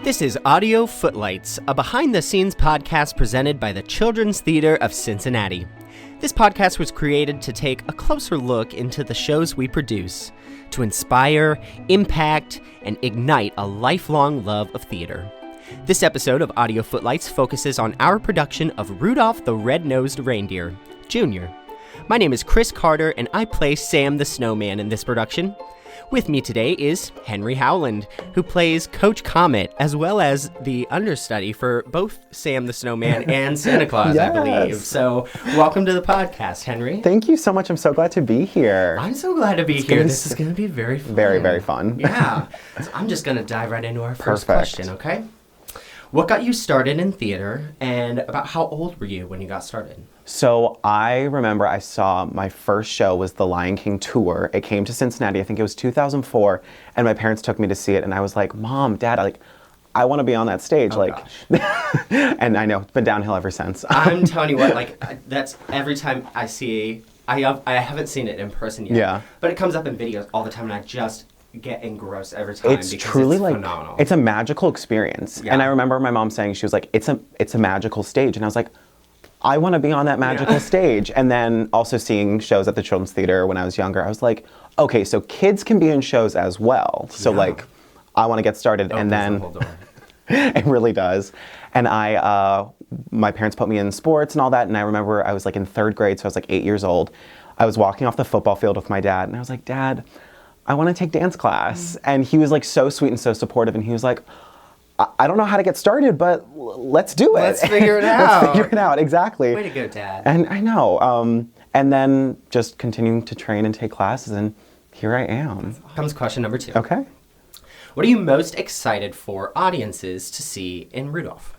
This is Audio Footlights, a behind-the-scenes podcast presented by the Children's Theatre of Cincinnati. This podcast was created to take a closer look into the shows we produce, to inspire, impact, and ignite a lifelong love of theater. This episode of Audio Footlights focuses on our production of Rudolph the Red-Nosed Reindeer, Jr. My name is Chris Carter, and I play Sam the Snowman in this production. With me today is Henry Howland, who plays Coach Comet, as well as the understudy for both Sam the Snowman and Santa Claus, Yes. I believe. So, welcome to the podcast, Henry. Thank you so much. I'm so glad to be here. I'm so glad to be here. This is going to be very fun. Very, very fun. Yeah. So I'm just going to dive right into our first Perfect. question, okay? What got you started in theater, and about how old were you when you got started? So I remember I saw my first show was the Lion King tour. It came to Cincinnati. I think it was 2004, and my parents took me to see it. And I was like, "Mom, Dad, I want to be on that stage." Oh, gosh. And I know it's been downhill ever since. I'm telling you what, that's every time I see. I haven't seen it in person yet. Yeah. But it comes up in videos all the time, and I just get engrossed every time. It's because truly it's like phenomenal. it's a magical experience. Yeah. And I remember my mom saying, she was like, "It's a magical stage," and I was like, I want to be on that magical stage. And then also seeing shows at the Children's Theatre when I was younger, I was like, okay, so kids can be in shows as well. So Yeah. I want to get started. Opens And the then whole door. it really does. And my parents put me in sports and all that. And I remember I was like in third grade, so I was like 8 years old. I was walking off the football field with my dad, and I was like, "Dad, I want to take dance class." And he was like so sweet and so supportive. And he was like, I don't know how to get started, but let's do it. Let's figure it out. Let's figure it out, exactly. Way to go, Dad. And I know. And then just continuing to train and take classes, and here I am. Comes question number 2. Okay. What are you most excited for audiences to see in Rudolph?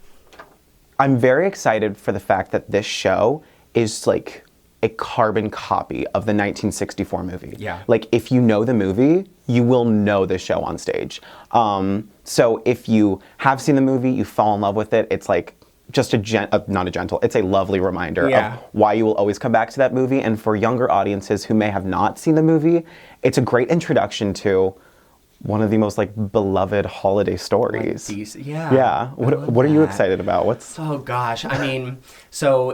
I'm very excited for the fact that this show is like a carbon copy of the 1964 movie. Yeah. Like, if you know the movie, you will know the show on stage. So if you have seen the movie, you fall in love with it, it's like just it's a lovely reminder Yeah. of why you will always come back to that movie. And for younger audiences who may have not seen the movie, it's a great introduction to one of the most like beloved holiday stories. Yeah. Yeah. What are you excited about? Oh gosh, I mean,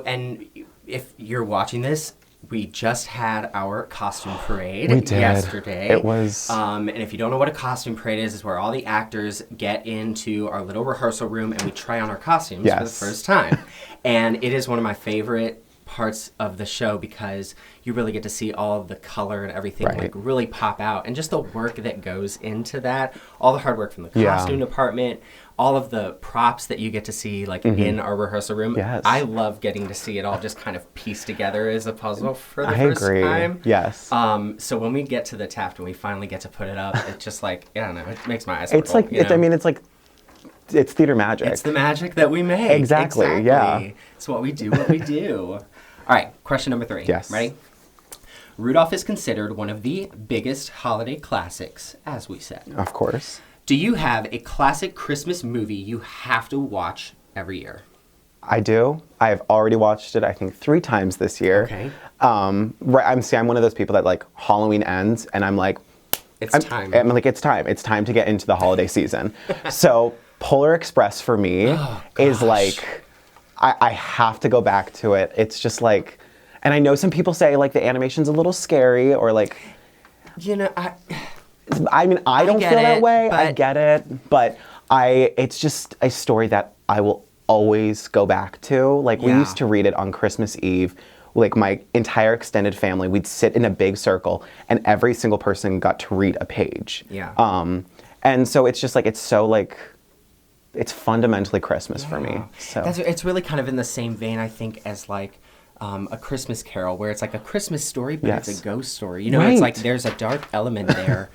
and if you're watching this, we just had our costume parade We did. yesterday. It was... and if you don't know what a costume parade is where all the actors get into our little rehearsal room and we try on our costumes for the Yes. first time. And it is one of my favorite parts of the show because you really get to see all of the color and everything Right. like really pop out, and just the work that goes into that, all the hard work from the Yeah. costume department, all of the props that you get to see like in our rehearsal room. Yes. I love getting to see it all just kind of pieced together as a puzzle for the I first agree. time. Yes. So when we get to the Taft and we finally get to put it up, it's just like, I don't know, it makes my eyes It's sparkle, like, you know? it's theater magic. It's the magic that we make. Exactly, yeah. It's what we do. All right, question number 3. Yes. Ready? Rudolph is considered one of the biggest holiday classics, as we said. Of course. Do you have a classic Christmas movie you have to watch every year? I do. I've already watched it, I think, 3 times this year. Okay. I'm one of those people that like Halloween ends and I'm like, It's time. I'm like, it's time. It's time to get into the holiday season. So Polar Express for me is like, I have to go back to it. It's just like, and I know some people say like the animation's a little scary or like, You know, I mean, I don't get feel that it, way. I but- get it, but it's just a story that I will always go back to. Like, we Yeah. used to read it on Christmas Eve. Like, my entire extended family, we'd sit in a big circle, and every single person got to read a page. Yeah. And so it's just like, it's so like, it's fundamentally Christmas for me. So it's really kind of in the same vein, I think, as like A Christmas Carol, where it's like a Christmas story, but it's Yes. a ghost story. You know, it's like Right. there's a dark element there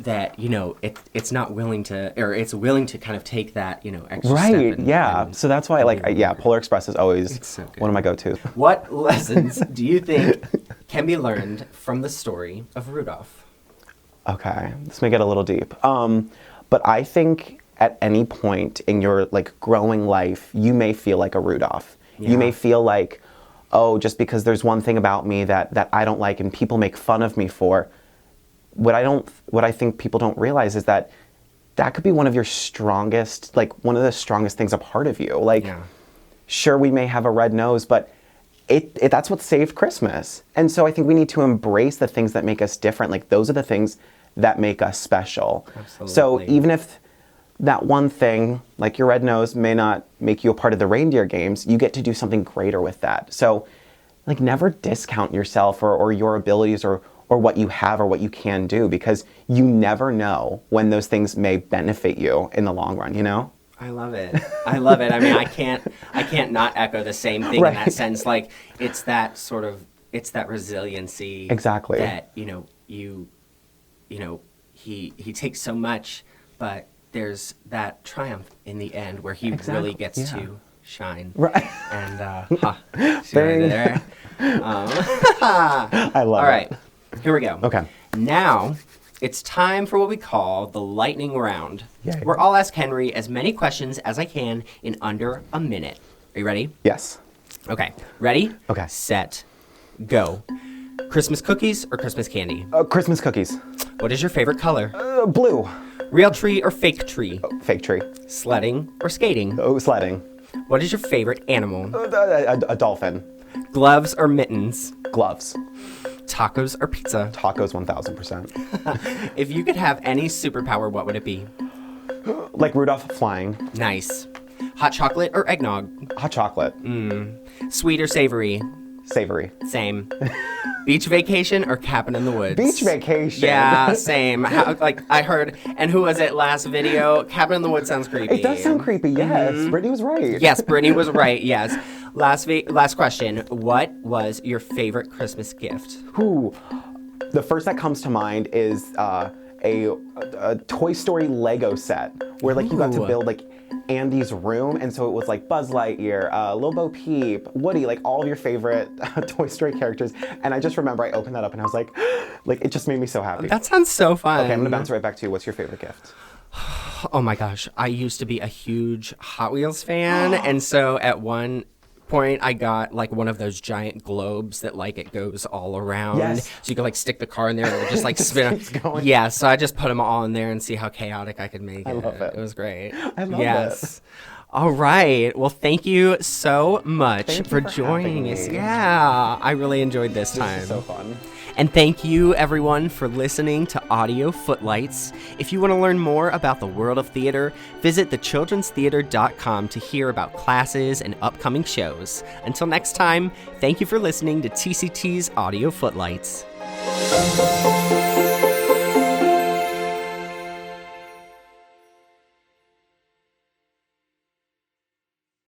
that, you know, it's not willing to, or it's willing to kind of take that, you know, extra step. right, yeah. So that's why, like, Polar Express is always It's so good. one of my go-tos. What lessons do you think can be learned from the story of Rudolph? Okay, this may get a little deep. But I think at any point in your like growing life, you may feel like a Rudolph. Yeah. You may feel like, oh, just because there's one thing about me that I don't like and people make fun of me for, what I think people don't realize is that that could be one of your strongest, like one of the strongest things a part of you. Like, sure, we may have a red nose, but that's what saved Christmas. And so I think we need to embrace the things that make us different. Like, those are the things that make us special. Absolutely. So even if that one thing, like your red nose, may not make you a part of the reindeer games, you get to do something greater with that. So, like, never discount yourself or your abilities or what you have or what you can do, because you never know when those things may benefit you in the long run, you know? I love it. I love it. I mean, I can't not echo the same thing in that sense. Like, it's that resiliency. Exactly. That, he takes so much, but there's that triumph in the end where he really gets to shine. Right. And, Very. There. I love it. All right. Here we go. Okay. Now, it's time for what we call the lightning round, Yay. where I'll ask Henry as many questions as I can in under a minute. Are you ready? Yes. Okay. Ready? Okay. Set. Go. Christmas cookies or Christmas candy? Christmas cookies. What is your favorite color? Blue. Real tree or fake tree? Fake tree. Sledding or skating? Sledding. What is your favorite animal? A dolphin. Gloves or mittens? Gloves. Tacos or pizza? Tacos 1000%. If you could have any superpower, what would it be? Like Rudolph flying. Nice. Hot chocolate or eggnog? Hot chocolate. Sweet or savory? Savory. Same. Beach vacation or cabin in the woods? Beach vacation. Yeah, same. I heard, and who was it last video? Cabin in the woods sounds creepy. It does sound creepy, yes. Brittany was right. Yes, Brittany was right, yes. Last question. What was your favorite Christmas gift? Ooh. The first that comes to mind is a Toy Story Lego set where like you got to build like Andy's room, and so it was like Buzz Lightyear, Lil Bo Peep, Woody, like all of your favorite Toy Story characters. And I just remember I opened that up and I was like it just made me so happy. That sounds so fun. Okay, I'm gonna bounce right back to you. What's your favorite gift? Oh my gosh, I used to be a huge Hot Wheels fan, and so at one point I got like one of those giant globes that like it goes all around. Yes. So you could like stick the car in there and it would just like spin. keeps going. Yeah, so I just put them all in there and see how chaotic I could make it. I love it. It was great. I love yes. All right. Well, thank you so much Thank you for for joining having us. me. Yeah, I really enjoyed this time. This is so fun. And thank you, everyone, for listening to Audio Footlights. If you want to learn more about the world of theater, visit thechildrenstheater.com to hear about classes and upcoming shows. Until next time, thank you for listening to TCT's Audio Footlights.